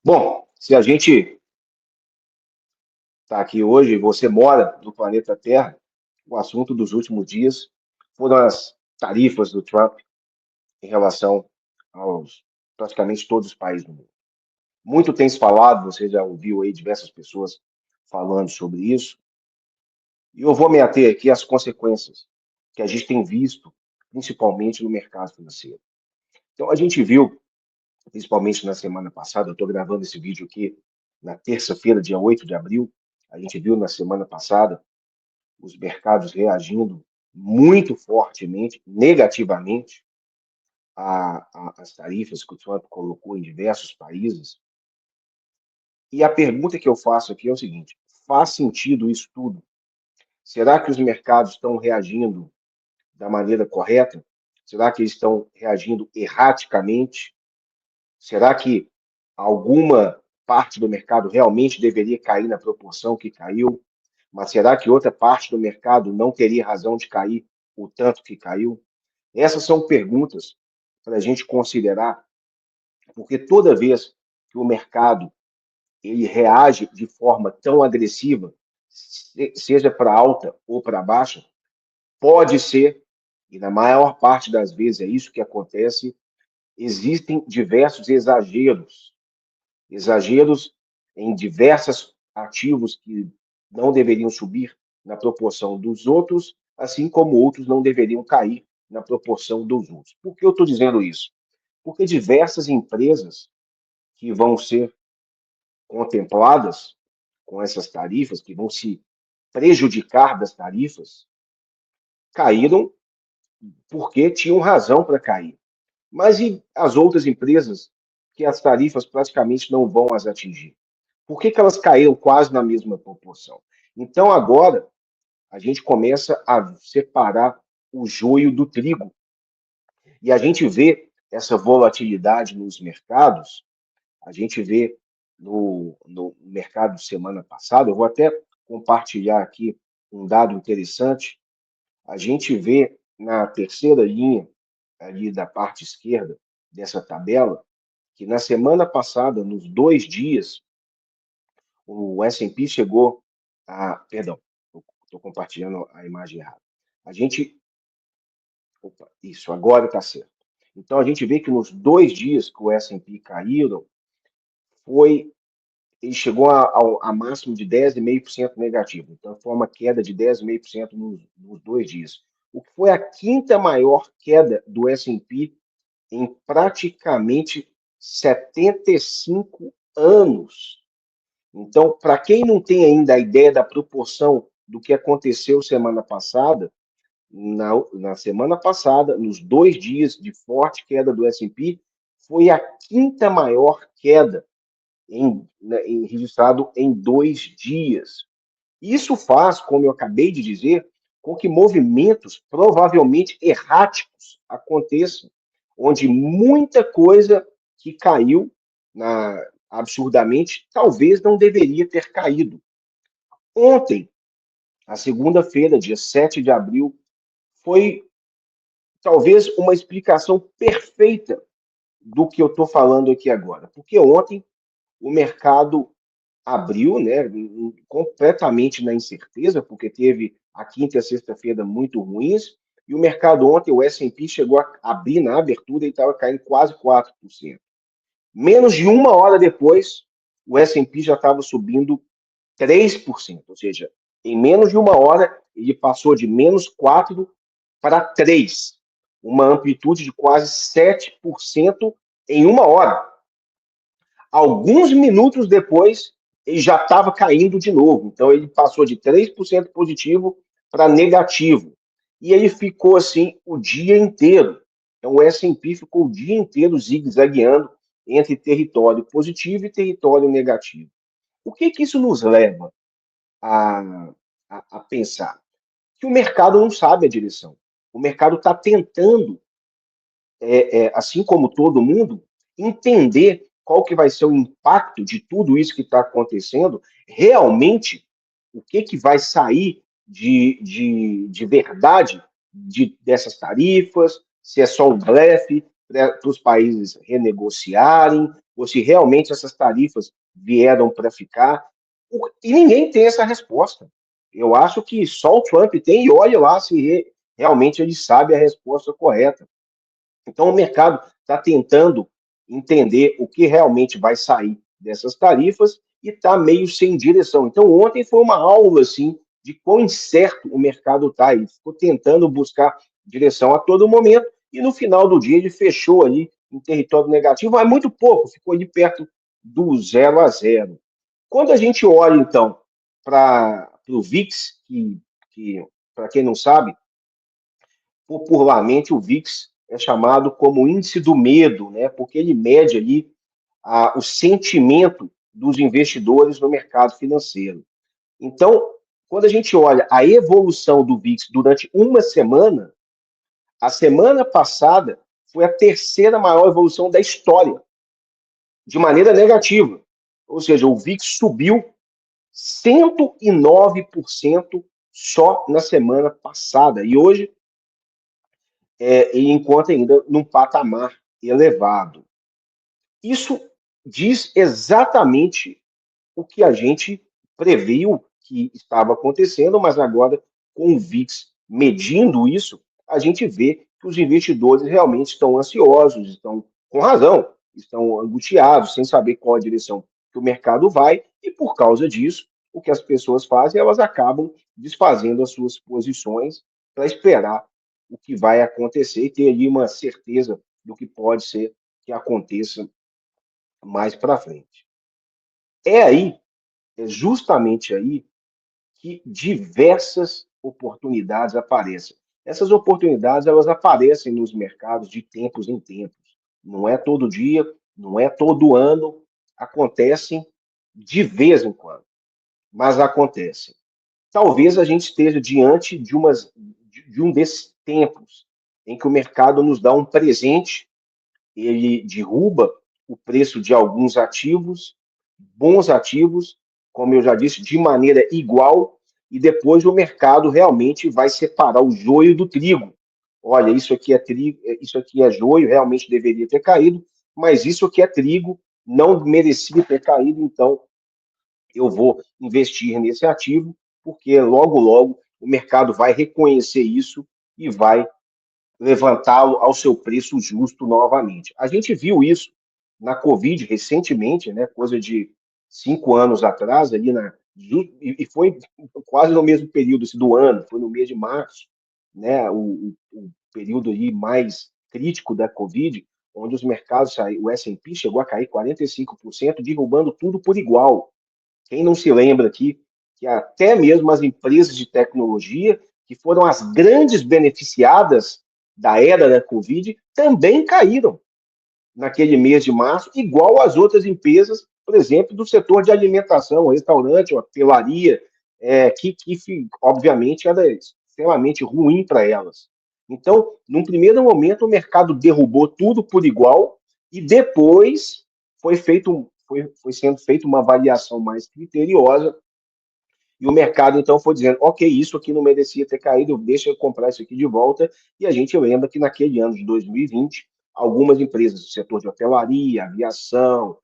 Bom, se a gente está aqui hoje, você mora no planeta Terra, o assunto dos últimos dias foram as tarifas do Trump em relação aos praticamente todos os países do mundo. Muito tem se falado, você já ouviu aí diversas pessoas falando sobre isso, e eu vou me ater aqui às consequências que a gente tem visto, principalmente no mercado financeiro. Então, a gente viu, principalmente na semana passada, eu estou gravando esse vídeo aqui na terça-feira, dia 8 de abril, a gente viu na semana passada os mercados reagindo muito fortemente, negativamente, às tarifas que o Trump colocou em diversos países. E a pergunta que eu faço aqui é o seguinte: faz sentido isso tudo? Será que os mercados estão reagindo da maneira correta? Será que eles estão reagindo erraticamente? Será que alguma parte do mercado realmente deveria cair na proporção que caiu? Mas será que outra parte do mercado não teria razão de cair o tanto que caiu? Essas são perguntas para a gente considerar, porque toda vez que o mercado ele reage de forma tão agressiva, seja para alta ou para baixa, pode ser, e na maior parte das vezes é isso que acontece, existem diversos exageros em diversos ativos que não deveriam subir na proporção dos outros, assim como outros não deveriam cair na proporção dos outros. Por que eu estou dizendo isso? Porque diversas empresas que vão ser contempladas com essas tarifas, que vão se prejudicar das tarifas, caíram porque tinham razão para cair. Mas e as outras empresas que as tarifas praticamente não vão as atingir? Por que elas caíram quase na mesma proporção? Então, agora, a gente começa a separar o joio do trigo. E a gente vê essa volatilidade nos mercados, a gente vê no mercado semana passada, eu vou até compartilhar aqui um dado interessante, a gente vê na terceira linha ali da parte esquerda dessa tabela, que na semana passada, nos 2 dias, o S&P chegou a... Perdão, estou compartilhando a imagem errada. A gente... Opa, isso, agora está certo. Então, a gente vê que nos 2 dias que o S&P caíram, ele chegou a máximo de 10,5% negativo. Então, foi uma queda de 10,5% nos 2 dias. O que foi a quinta maior queda do S&P em praticamente 75 anos. Então, para quem não tem ainda a ideia da proporção do que aconteceu semana passada, na semana passada, nos 2 dias de forte queda do S&P, foi a quinta maior queda registrado em 2 dias. Isso faz, como eu acabei de dizer, com que movimentos provavelmente erráticos aconteçam, onde muita coisa que caiu absurdamente talvez não deveria ter caído. Ontem, a segunda-feira, dia 7 de abril, foi talvez uma explicação perfeita do que eu estou falando aqui agora. Porque ontem o mercado abriu, né, completamente na incerteza, porque teve a quinta e a sexta-feira muito ruins, e o mercado ontem, o S&P chegou a abrir na abertura e estava caindo quase 4%. Menos de uma hora depois, o S&P já estava subindo 3%, ou seja, em menos de uma hora, ele passou de menos 4 para 3, uma amplitude de quase 7% em uma hora. Alguns minutos depois, ele já estava caindo de novo. Então, ele passou de 3% positivo para negativo. E ele ficou assim o dia inteiro. Então, o S&P ficou o dia inteiro zigue-zagueando entre território positivo e território negativo. O que isso nos leva a pensar? Que o mercado não sabe a direção. O mercado está tentando, assim como todo mundo, entender qual que vai ser o impacto de tudo isso que está acontecendo, realmente, o que vai sair de verdade dessas tarifas, se é só um blefe para os países renegociarem, ou se realmente essas tarifas vieram para ficar. E ninguém tem essa resposta. Eu acho que só o Trump tem, e olha lá se realmente ele sabe a resposta correta. Então, o mercado está tentando entender o que realmente vai sair dessas tarifas e está meio sem direção. Então, ontem foi uma aula assim, de quão incerto o mercado está. Ele ficou tentando buscar direção a todo momento e no final do dia ele fechou ali em território negativo, mas muito pouco, ficou ali perto do 0 a 0. Quando a gente olha, então, para o VIX, que para quem não sabe, popularmente o VIX é chamado como índice do medo, né? Porque ele mede ali o sentimento dos investidores no mercado financeiro. Então, quando a gente olha a evolução do VIX durante uma semana, a semana passada foi a terceira maior evolução da história, de maneira negativa. Ou seja, o VIX subiu 109% só na semana passada. E hoje e encontra ainda num patamar elevado. Isso diz exatamente o que a gente previu que estava acontecendo, mas agora, com o VIX medindo isso, a gente vê que os investidores realmente estão ansiosos, estão com razão, estão angustiados, sem saber qual a direção que o mercado vai, e por causa disso, o que as pessoas fazem, elas acabam desfazendo as suas posições para esperar o que vai acontecer e ter ali uma certeza do que pode ser que aconteça mais para frente. É aí, é justamente aí que diversas oportunidades aparecem. Essas oportunidades elas aparecem nos mercados de tempos em tempos. Não é todo dia, não é todo ano, acontecem de vez em quando, mas acontecem. Talvez a gente esteja diante de um desses tempos em que o mercado nos dá um presente, ele derruba o preço de alguns ativos, bons ativos, como eu já disse, de maneira igual, e depois o mercado realmente vai separar o joio do trigo. Olha, isso aqui é trigo, isso aqui é joio, realmente deveria ter caído, mas isso aqui é trigo, não merecia ter caído, então eu vou investir nesse ativo, porque logo, logo o mercado vai reconhecer isso e vai levantá-lo ao seu preço justo novamente. A gente viu isso na Covid recentemente, né, coisa de 5 anos atrás, e foi quase no mesmo período assim, do ano, foi no mês de março, né, o período aí mais crítico da Covid, onde os mercados, o S&P chegou a cair 45%, derrubando tudo por igual. Quem não se lembra aqui que até mesmo as empresas de tecnologia, que foram as grandes beneficiadas da era da Covid, também caíram naquele mês de março, igual as outras empresas, por exemplo, do setor de alimentação, restaurante, hotelaria, que obviamente era extremamente ruim para elas. Então, num primeiro momento, o mercado derrubou tudo por igual e depois foi sendo feita uma avaliação mais criteriosa e o mercado, então, foi dizendo, ok, isso aqui não merecia ter caído, deixa eu comprar isso aqui de volta. E a gente lembra que naquele ano de 2020, algumas empresas do setor de hotelaria, aviação,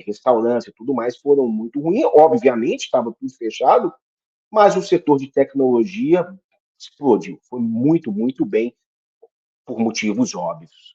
restaurante e tudo mais foram muito ruins. Obviamente, estava tudo fechado, mas o setor de tecnologia explodiu. Foi muito, muito bem, por motivos óbvios.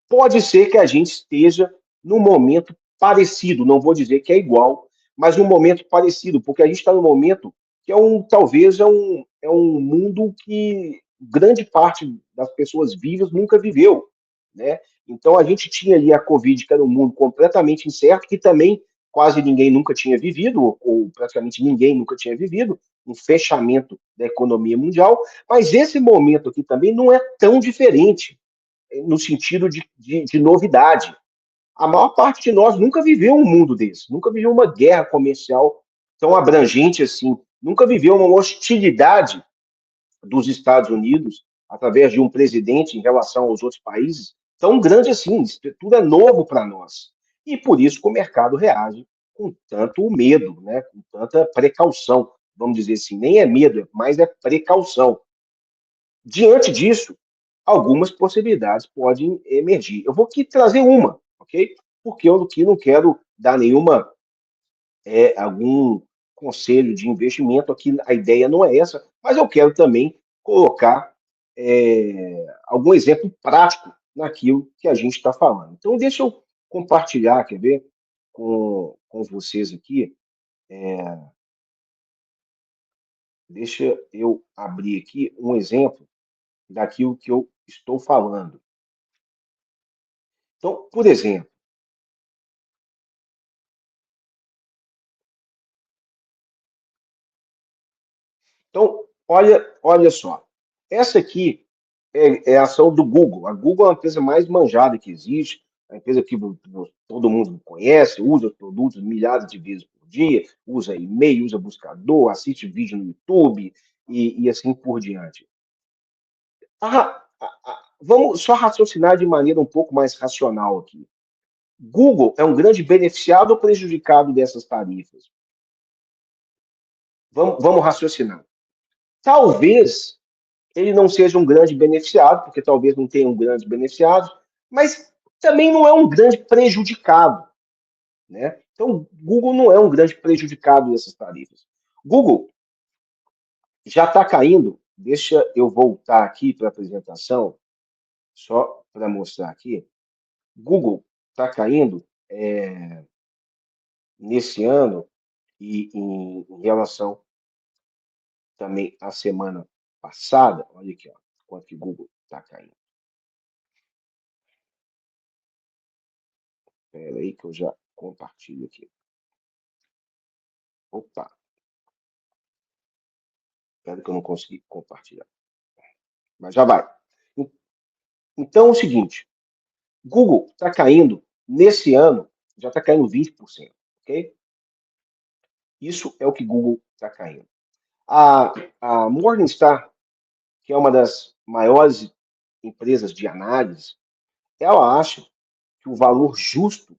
Pode ser que a gente esteja num momento parecido, não vou dizer que é igual, mas num momento parecido, porque a gente está num momento que talvez é um mundo que grande parte das pessoas vivas nunca viveu, né? Então a gente tinha ali a Covid, que era um mundo completamente incerto, que também quase ninguém nunca tinha vivido, ou praticamente ninguém nunca tinha vivido, um fechamento da economia mundial, mas esse momento aqui também não é tão diferente no sentido de novidade. A maior parte de nós nunca viveu um mundo desse, nunca viveu uma guerra comercial tão abrangente assim, nunca viveu uma hostilidade dos Estados Unidos através de um presidente em relação aos outros países tão grande assim. Isso tudo é novo para nós. E por isso que o mercado reage com tanto medo, né? Com tanta precaução, vamos dizer assim. Nem é medo, mas é precaução. Diante disso, algumas possibilidades podem emergir. Eu vou aqui trazer uma, ok? porque eu aqui não quero dar algum conselho de investimento aqui, a ideia não é essa, mas eu quero também colocar algum exemplo prático naquilo que a gente está falando. Então, deixa eu compartilhar, quer ver, com vocês aqui. Deixa eu abrir aqui um exemplo daquilo que eu estou falando. Então, por exemplo, então, olha só. Essa aqui é a ação do Google. A Google é a empresa mais manjada que existe, a empresa que todo mundo conhece, usa os produtos milhares de vezes por dia, usa e-mail, usa buscador, assiste vídeo no YouTube e assim por diante. Vamos só raciocinar de maneira um pouco mais racional aqui. Google é um grande beneficiado ou prejudicado dessas tarifas? Vamos raciocinar. Talvez ele não seja um grande beneficiado, porque talvez não tenha um grande beneficiado, mas também não é um grande prejudicado, né? Então, Google não é um grande prejudicado dessas tarifas. Google já está caindo. Deixa eu voltar aqui para a apresentação, só para mostrar aqui. Google está caindo nesse ano e em relação também à semana passada. Olha aqui, ó, quanto que Google está caindo. Espera aí que eu já compartilho aqui. Opa, espera que eu não consegui compartilhar. Mas já vai. Então é o seguinte, Google está caindo, nesse ano, já está caindo 20%, ok? Isso é o que Google está caindo. A Morningstar, que é uma das maiores empresas de análise, ela acha que o valor justo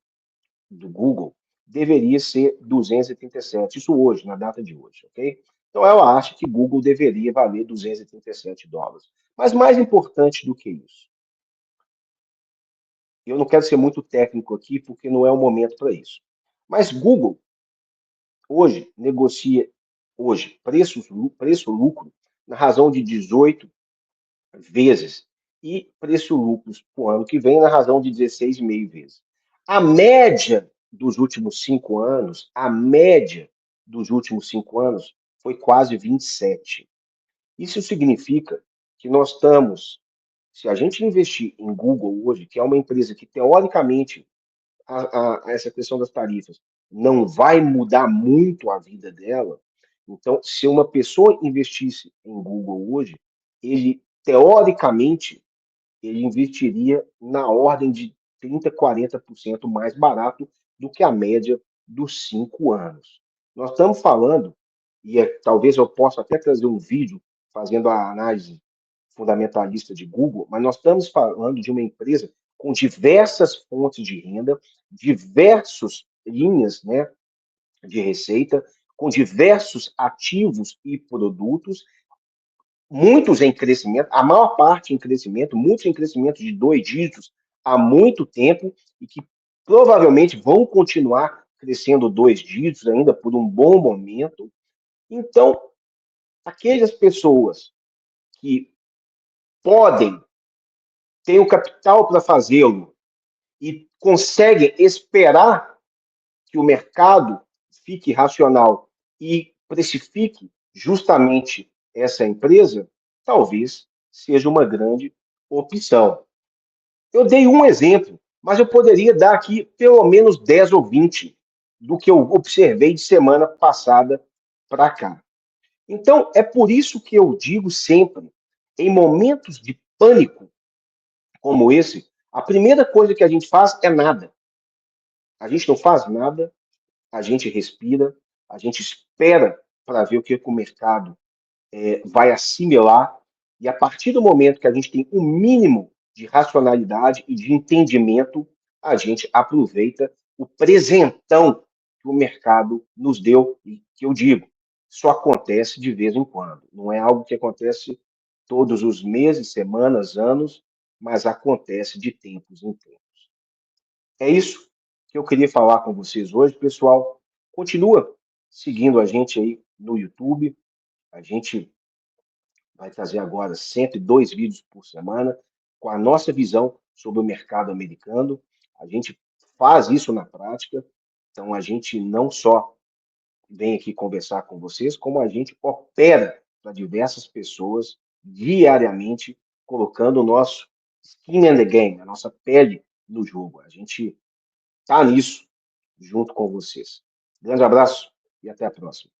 do Google deveria ser 237. Isso hoje, na data de hoje, ok? Então ela acha que Google deveria valer 237 dólares. Mas mais importante do que isso, eu não quero ser muito técnico aqui, porque não é o momento para isso. Mas Google hoje negocia preço-lucro na razão de 18 vezes e preço-lucros para o ano que vem na razão de 16,5 vezes. A média dos últimos 5 anos, foi quase 27. Isso significa que nós estamos, se a gente investir em Google hoje, que é uma empresa que teoricamente essa questão das tarifas não vai mudar muito a vida dela. Então, se uma pessoa investisse em Google hoje, ele, teoricamente, ele investiria na ordem de 30, 40% mais barato do que a média dos 5 anos. Nós estamos falando, e talvez eu possa até trazer um vídeo fazendo a análise fundamentalista de Google, mas nós estamos falando de uma empresa com diversas fontes de renda, diversas linhas, né, de receita, com diversos ativos e produtos, muitos em crescimento, a maior parte em crescimento, muitos em crescimento de 2 dígitos há muito tempo e que provavelmente vão continuar crescendo 2 dígitos ainda por um bom momento. Então, aquelas pessoas que podem, têm o capital para fazê-lo e conseguem esperar que o mercado fique racional e precifique justamente essa empresa, talvez seja uma grande opção. Eu dei um exemplo, mas eu poderia dar aqui pelo menos 10 ou 20 do que eu observei de semana passada para cá. Então, é por isso que eu digo sempre, em momentos de pânico como esse, a primeira coisa que a gente faz é nada. A gente não faz nada, a gente respira, a gente espera para ver o que o mercado vai assimilar, e a partir do momento que a gente tem um mínimo de racionalidade e de entendimento, a gente aproveita o presentão que o mercado nos deu, e que eu digo, só acontece de vez em quando. Não é algo que acontece todos os meses, semanas, anos, mas acontece de tempos em tempos. É isso. que eu queria falar com vocês hoje, pessoal. Continua seguindo a gente aí no YouTube. A gente vai trazer agora 102 vídeos por semana com a nossa visão sobre o mercado americano. A gente faz isso na prática, então a gente não só vem aqui conversar com vocês, como a gente opera para diversas pessoas diariamente, colocando o nosso skin in the game, a nossa pele no jogo. A gente está nisso junto com vocês. Grande abraço e até a próxima.